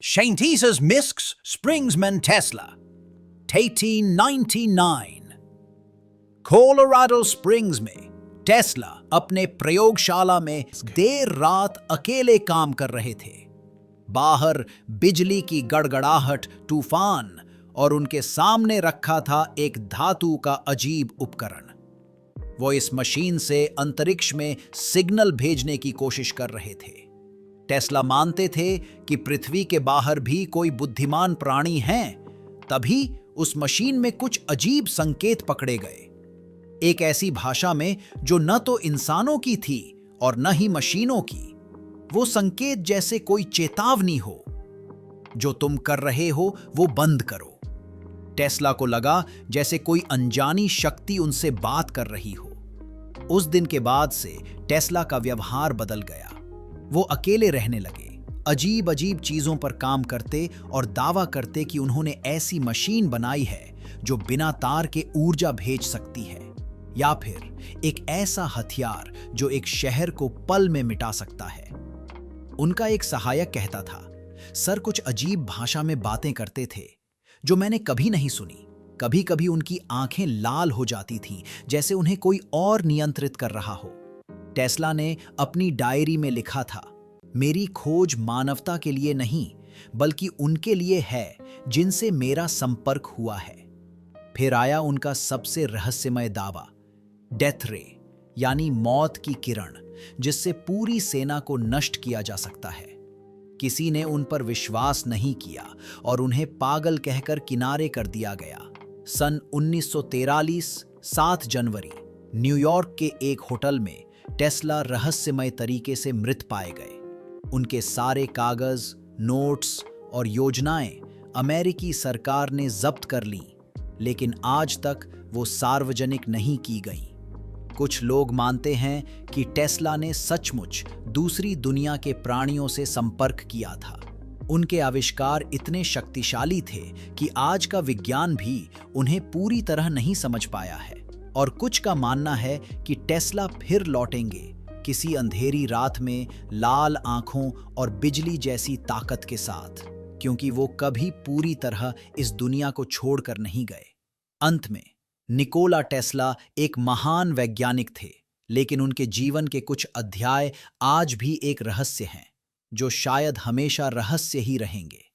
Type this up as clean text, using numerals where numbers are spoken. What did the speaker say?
Scientists Misks Springsman Tesla 1899 Colorado springs में Tesla अपने प्रयोगशाला में देर रात अकेले काम कर रहे थे। बाहर बिजली की गड़गड़ाहट, तूफान और उनके सामने रखा था एक धातु का अजीब उपकरण। वो इस मशीन से अंतरिक्ष में सिग्नल भेजने की कोशिश कर रहे थे। टेस्ला मानते थे कि पृथ्वी के बाहर भी कोई बुद्धिमान प्राणी हैं। तभी उस मशीन में कुछ अजीब संकेत पकड़े गए, एक ऐसी भाषा में जो न तो इंसानों की थी और न ही मशीनों की। वो संकेत जैसे कोई चेतावनी हो, जो तुम कर रहे हो वो बंद करो। टेस्ला को लगा जैसे कोई अनजानी शक्ति उनसे बात कर रही हो। उस दिन के बाद से टेस्ला का व्यवहार बदल गया। वो अकेले रहने लगे, अजीब अजीब चीजों पर काम करते और दावा करते कि उन्होंने ऐसी मशीन बनाई है जो बिना तार के ऊर्जा भेज सकती है, या फिर एक ऐसा हथियार जो एक शहर को पल में मिटा सकता है। उनका एक सहायक कहता था, सर कुछ अजीब भाषा में बातें करते थे जो मैंने कभी नहीं सुनी। कभी कभी उनकी आंखें लाल हो जाती थीं, जैसे उन्हें कोई और नियंत्रित कर रहा हो। टेस्ला ने अपनी डायरी में लिखा था, मेरी खोज मानवता के लिए नहीं बल्कि उनके लिए है जिनसे मेरा संपर्क हुआ है। फिर आया उनका सबसे रहस्यमय दावा, डेथ रे यानी मौत की किरण, जिससे पूरी सेना को नष्ट किया जा सकता है। किसी ने उन पर विश्वास नहीं किया और उन्हें पागल कहकर किनारे कर दिया गया। सन 1943 7 जनवरी न्यूयॉर्क के एक होटल में टेस्ला रहस्यमय तरीके से मृत पाए गए। उनके सारे कागज, नोट्स और योजनाएं अमेरिकी सरकार ने जब्त कर लीं, लेकिन आज तक वो सार्वजनिक नहीं की गईं। कुछ लोग मानते हैं कि टेस्ला ने सचमुच दूसरी दुनिया के प्राणियों से संपर्क किया था। उनके आविष्कार इतने शक्तिशाली थे कि आज का विज्ञान भी उन्हें पूरी तरह नहीं समझ पाया है। और कुछ का मानना है कि टेस्ला फिर लौटेंगे किसी अंधेरी रात में, लाल आंखों और बिजली जैसी ताकत के साथ, क्योंकि वो कभी पूरी तरह इस दुनिया को छोड़कर नहीं गए। अंत में निकोला टेस्ला एक महान वैज्ञानिक थे, लेकिन उनके जीवन के कुछ अध्याय आज भी एक रहस्य हैं, जो शायद हमेशा रहस्य ही रहेंगे।